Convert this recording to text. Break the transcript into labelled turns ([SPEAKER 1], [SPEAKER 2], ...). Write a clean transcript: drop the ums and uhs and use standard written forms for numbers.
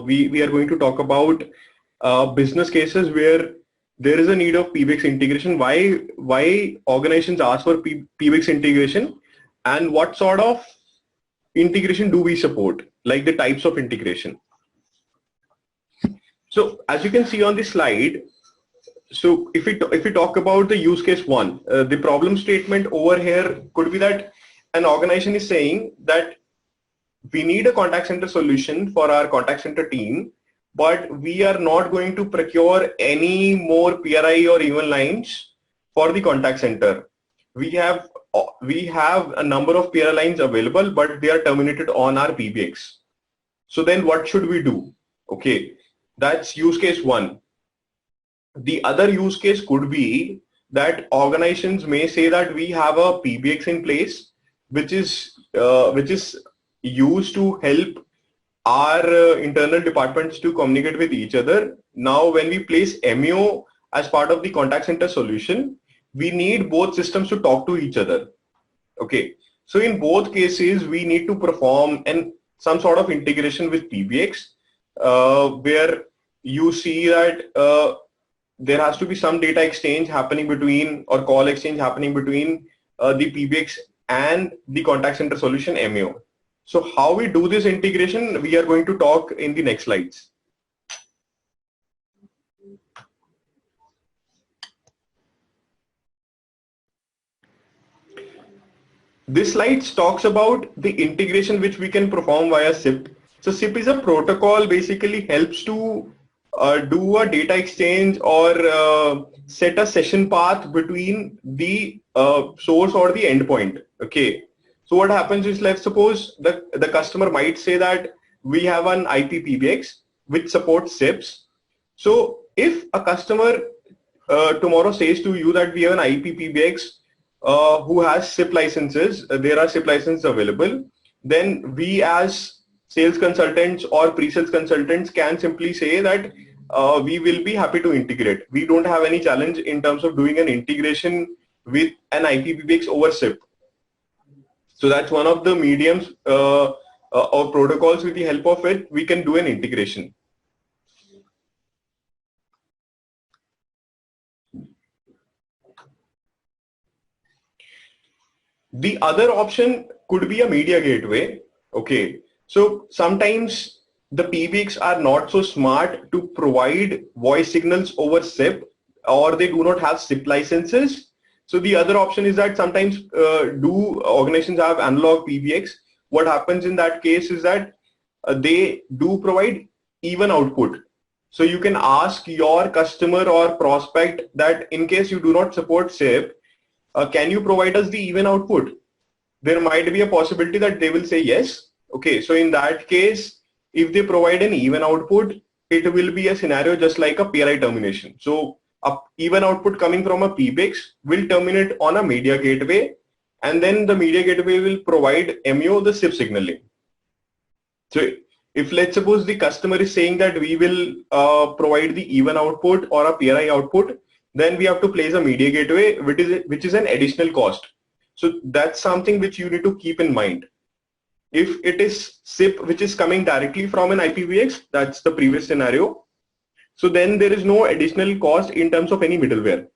[SPEAKER 1] we are going to talk about business cases where there is a need of PBX integration. Why organizations ask for PBX integration, and what sort of integration do we support, like the types of integration. So as you can see on the slide, so if we talk about the use case one, the problem statement over here could be that an organization is saying that we need a contact center solution for our contact center team, but we are not going to procure any more PRI or even lines for the contact center. We have a number of PRI lines available, but they are terminated on our PBX. So then what should we do? Okay, that's use case one. The other use case could be that organizations may say that we have a PBX in place, which is used to help our internal departments to communicate with each other. Now, when we place Ameyo as part of the contact center solution, we need both systems to talk to each other. Okay, so in both cases, we need to perform some sort of integration with PBX, where you see that there has to be some data exchange happening between, or call exchange happening between the PBX and the contact center solution Ameyo. So how we do this integration, we are going to talk in the next slides. This slide talks about the integration which we can perform via SIP. So SIP is a protocol, basically helps to do a data exchange or set a session path between the source or the endpoint. Okay. So what happens is, let's suppose the customer might say that we have an IP PBX which supports SIPs. So if a customer tomorrow says to you that we have an IP PBX who has SIP licenses, there are SIP licenses available, then we as sales consultants or pre-sales consultants can simply say that we will be happy to integrate. We don't have any challenge in terms of doing an integration with an IP PBX over SIP. So that's one of the mediums or protocols. With the help of it, we can do an integration. The other option could be a media gateway. Okay, so sometimes the PBX are not so smart to provide voice signals over SIP, or they do not have SIP licenses. So the other option is that sometimes do organizations have analog PBX. What happens in that case is that they do provide even output. So you can ask your customer or prospect that in case you do not support SIP, can you provide us the even output? There might be a possibility that they will say yes. Okay, so in that case, if they provide an even output, it will be a scenario just like a PRI termination. So a even output coming from a PBX will terminate on a media gateway, and then the media gateway will provide Ameyo the SIP signaling. So if let's suppose the customer is saying that we will provide the even output or a PRI output, then we have to place a media gateway, which is an additional cost. So that's something which you need to keep in mind. If it is SIP which is coming directly from an IPVX, that's the previous scenario. So then there is no additional cost in terms of any middleware.